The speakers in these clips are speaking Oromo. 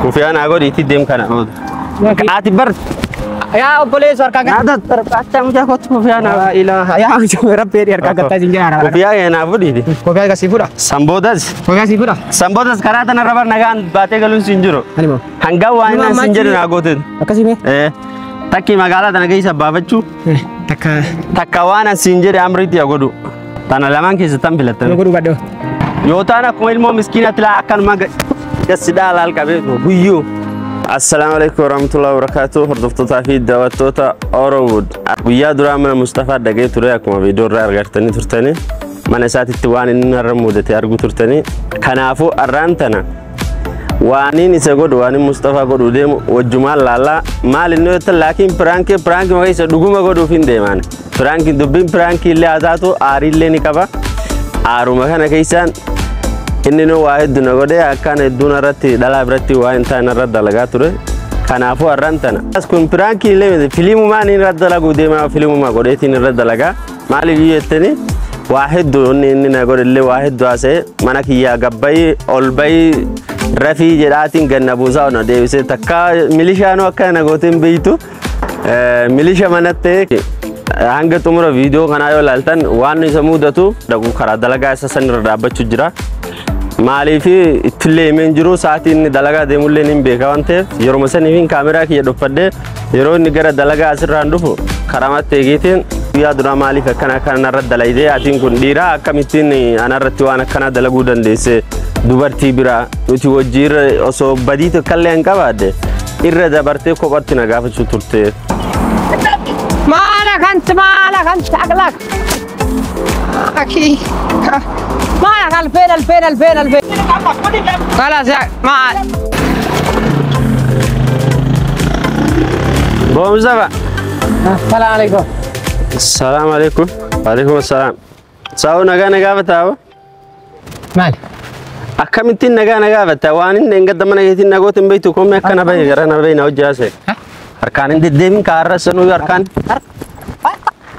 كوفي أنا أقول يتدم كنا أعتبر يا بوليس أركان هذا ترى مجا كنت كوفي أنا لا إله يا رب أركان كتاي سنجرا كوفي أنا أقول يدي كوفي كسيفورا سامبوداس كوفي سيفورا سامبوداس كرات أنا ربنا نجان باتي قالون سنجرو أنيمو هنگاو أنا سنجر ناقودن أكاسيمه تكي مقالة أنا كيس بابتشو تكوانا سنجر أمريتي أقولو تانا لمان كيس تنبلتن أقولو بدو يوتانا كويل مو مسكينة تلا أكن ما جسدال الكبير بيو السلام عليكم ورحمة الله وبركاته هردفت تافيد دواتوتا أورود ويا درامنا مصطفى دقي تريكم فيديو رأرغتني ترتني من ساعة التوان إن الرمودة أرجو ترتني كنافو أرانتنا واني نسقود واني مصطفى قود وديم والجمال لا مال إنه لكن برانك ما كيس دوغما قود فين ديمان برانك دبين برانك اللي عزاتو آري اللي نكبا آرو مكان كيسان إنه واحد دون قودة أكان دون رتي دلا برتي واحد تانا رد دلقاتوره كنافو أرانتنا بس كون برانك اللي فيلم ما نرد دلقو ديما فيلم ما قودة تين رد دلقا مال يجتني واحد دون إننا قود اللي واحد دواسه منك يا جباي أولباي رفي جراتين جنبوزا ونادي تكا ميليشانو أكان قوتين بيتو ميليشا منته هنگا تمرا فيديو كنايو لالتن وان نسمودتو دعو خرا دلقا أساسن رابع تجرا مالي في تلي من جرو ساعتين دلقا ديمولي نيم بيكوانته يروم مثلا نيفين كاميرا كي يدفده يرو نجرا دلقا أسر راندو خرامات تيجيتين يا درا مالي فكنا كنا رد دلائده أتين كنديرا كميتين أنا رتوانا كنا دلقو دندسه دوبارتي برا نتي وجير أسو بديت كلين كباده إرّا برتة كوبرتنا قافة شو ترتة ما أنا كنت أغلق أكيد ما أنا الفين خلاص يا ما بومزبا السلام عليكم السلام عليكم وعليكم السلام ساو نجا فتاو مال أكملتين نجا فتاو وانين نقد دمنا يتين نقوتين بيتو كم يكنا بيجي غرنا بينا وجاسه أركان إنت ديم كارس سنو أركان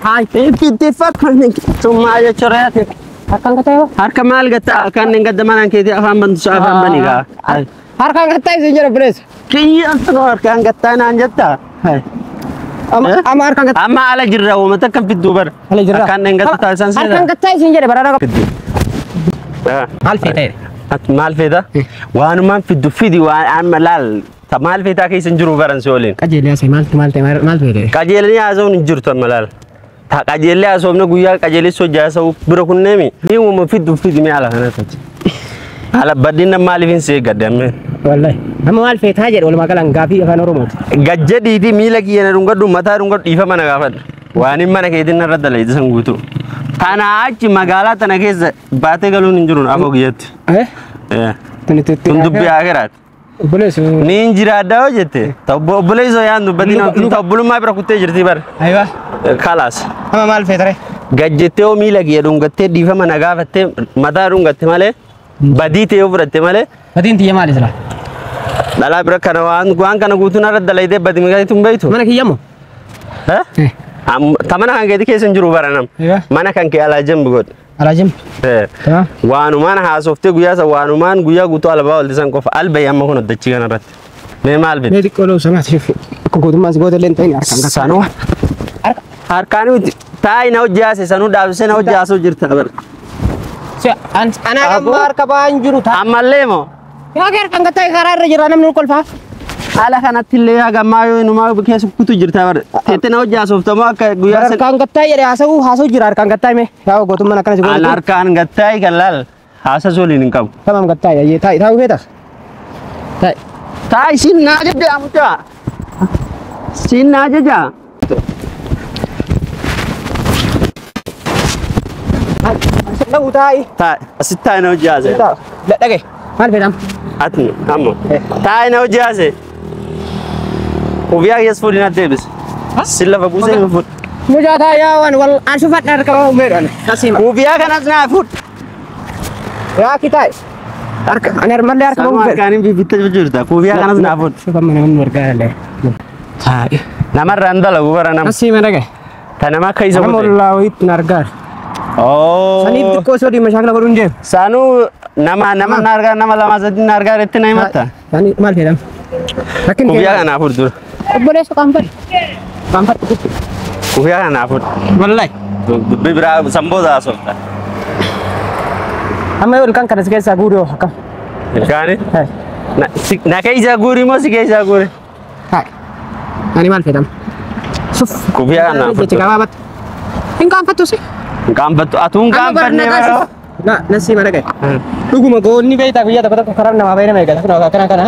هاي تفكر إنك ثم أجا شريات أركان كتايو أركان مال قط أركان نقد دمنا كيدي أفهم بندس أفهم بنيجا أركان كتاي سنجر بريس كي أنتظر أركان قطعنا أنجتا هاي أما أركان كتاي أما على جرّا ومتى كم في الدوبر على جرّا أركان نقد تاسان سيدا أركان كتاي سنجر برا مال فيتا مال فيتا وأنا ما في الدفيدي وأنا ملال تمال فيتا كي سنجرو بران سولين كجيل يا سي مال فيتا كجيل يا زون نجرت ملال تا كجيل يا زون نقويا كجيل سو جاسو بركون نمي مين وما في الدفيدي مي على هنا تج على بدينا مال فين سي قدامه والله هم مال فيتا هاجر ولا ما كلام غافي أفان رومات gajjadi di mila kiyana rungadu mata rungadu ifa mana gafad wani mana ke dinna radda lai sangutu tana achi magala tana ke bate galun injurun afo giyat tundubbi agherat بوليس ninjira dawo jette tabbo bulayso yandu badina tabbulu ma bira kutte jirti bar أيوة khalas هم مال فيتا gajjete o mila kiya rungatte difa mana gafatte mata rungatte male badite o buratte male بدين تيجي مال إسلا dala bira kana wan kana gutuna radda lai de badimi ga tum beitu mana kiyamo ha tamana kan gedi kesen juru baranam أيوة mana kan ke ala jam bugod على جنب تمام wanu man ha softe guya sa wanu man guya guto ala bawal disan ko fa alba yamma kono dacci gana rat me malbe نادي كلو سمعت شوف كوكو ما سقوط اللي انتين أركان sanu harkani tay na ujase sanu dabse na ujaso jirta bar أنا كم أركب أنجرو تا amallemo يا غير كان كتاي خرار رجعنا من كل فا ala kana tille aga mayo no ma ke su kutu jirta bar tete na ujaso to ma ka guya sa كان كتاي يا هاسو جرار كان كتاي me يا غوتو من كان سقوط anar kan gattai kalal hasa solin kam تمام كتاي يا تاي تاو كده تاي tay sin na jaja amta sin na jaja لو تاي tay asita na ujase لا دقي ما في دم atni amo tay na ujase وبيا يسفر هنا دبس سلا فبوسه مفوت مجاتا يا وان وال أشوف أركب وميران نسيم وبيا كان أصنع فوت يا كتاي أركب أنا رمال لي أركب سامع كانين في بيت الجورتا وبيا كان أصنع فوت شوف من ورقة له نمر رندا لو برا نم نسيم أنا كه تنما كيس أنا فوت والله ويت نرجع Saniif xiqqoo sodii mashaakila godhuun deemu. Saanuu nama nargaa nama lama sadii nargaa irratti na himatta. Sanii maal jedhama? Rakkin Kufiyaa kana afur dura. Obboleessa qaanfadhu. Qaanfadhu. Kufiyaa kana afur. Wallahi. Dubbii biraa sambooda haasofta. Amma yoo ilkaan kanas keessaa guuree hoo akkam? Ilkaani? Na keessa guuri moo si keessa guuri? Hai. Ani maal jedhama? Suf. Kufiyaa kana afur. Jecha gabaabaatti. Hin qaanfattu si? Qaanfattu atuun qaanfannee bara. Nasi mana gaya. Dhuguma goonni beektaa guyyaa tokko tokko karaa namaa baay'ina meeqa kana kana.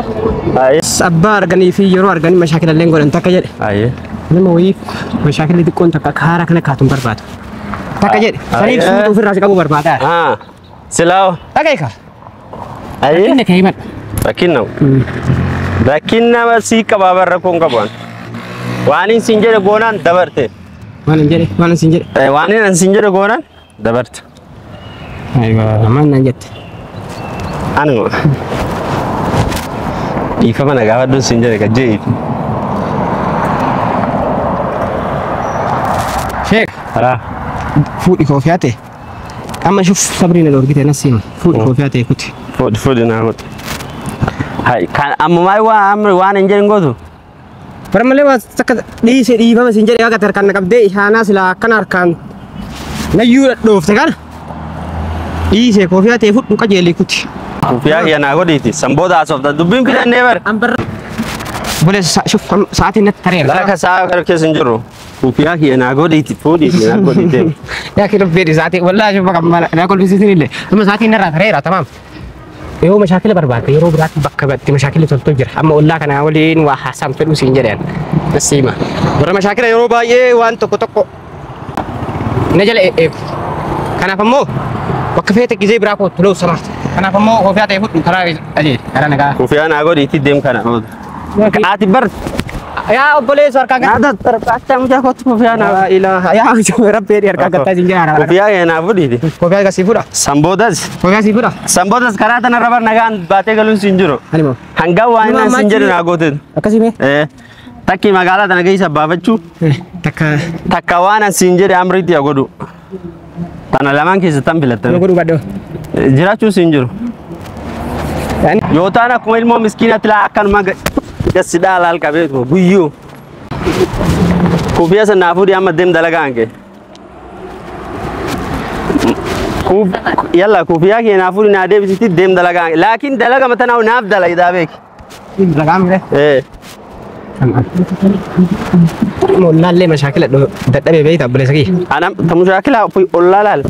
Abbaa arganii fi yeroo arganii mashaakila illee godhan takka jedhe. Nama wayii mashaakilli xiqqoon takka karaa kana kaatuun barbaadu. Takka jedhe. Saniif suutuu ofirraa si qabu barbaada. Silaawo. Dhageeka. Rakkinne kee himan. Rakkinna. Rakkinna sii qabaa barra koon qaban. Waan hin siin jedhe goonaan dabarte. Waan hin jedhe waan hin siin jedhe. Waan hin siin jedhe goonaan dabarte. Aywa namaan naan jette. Anuma. Dhiifama na gaafadhuun siin jedhe gajjeeti. Sheek. Haraa. Fuudhi koofii haa ta'e. Amma shuf sabriina dorgite nasiima. Fuudhi koofii haa ta'e kuti. Fuudhi naa kuti. Hai kan ammumaa waan hin jedhin gootu. Bara malee waan takka dhiisee dhiifama siin jedhe akka tarkaan na qabdee ishaanaa silaa akkana harkaan nayyuu dhoofte kana. Dhiisee koofii haa ta'e fudhu qajeelii kuti. Kufiyaa kiyya naa godhiiti. Sambooda haasofta dubbiin fidannee bara. Ambar. Boleessa shuf sa'aatiin natti tareera. Laaka sa'a keessa hin jirru. Kufiyaa kiyya naa godhiiti fuudhiiti naa godhiite. Yaa kii dhufeeti sa'aatii wallaahi shufa qabbana naa kolfisiisin illee. Amma sa'aatiin narraa tareera tamaam. Yoo mashaakila barbaadde yeroo biraatti bakka batti mashaakilli toltoo jira. Amma ollaa kana waliin waa haasaan fedhuu siin jedhan. Nasiima. Warra mashaakila yeroo baay'ee waan tokko na jala eegu. Kanaaf ammoo bakka feete gizee biraa kootu loo samaati. Kanaaf ammoo koofii haa ta'e fudhu karaa adeemu karaa nagaa. Kufiyaa naa godhiiti deem kana. Ati bar. Yaa obboleessa harkaa gadi. Naada tarkaachaa mucaa kootu kufiyaa naa. Ilaa yaa rabbee harkaa gattaa siin jira. Kufiyaa kiyya naa fudhiiti. Koofii gasii fudha. Samboodas. Koofii gasii fudha. Samboodas karaa tana rabar nagaan baatee galuun siin jiru. Animoo. Hanga waan inni siin jedhu naa gooteen. Akkasii mee? Takki magaalaa tana keessa baafachuu. Takka waan siin jedhe amriitti yaa godhu. Tana lamaan keessa tan filattan. Godhu badhoo. Jiraachuu siin jiru. Yoo ta'an akkuma ilmoo miskiinatti laa akkanuma gassi dhaalaal qabeetu guyyuu. Kufiyaa sana fuudhii amma deem dalagaan kee. Yalla kufiyaa kee naa fuudhii naa deebisitti deem dalagaan kee. Laakiin dalaga matanaa naaf dalagaa beeki. Dalagaa mire? Ollaallee mashaakila dadhabee beektaa obboleessa kiyya. Ana ta mashaakila ollaa laal.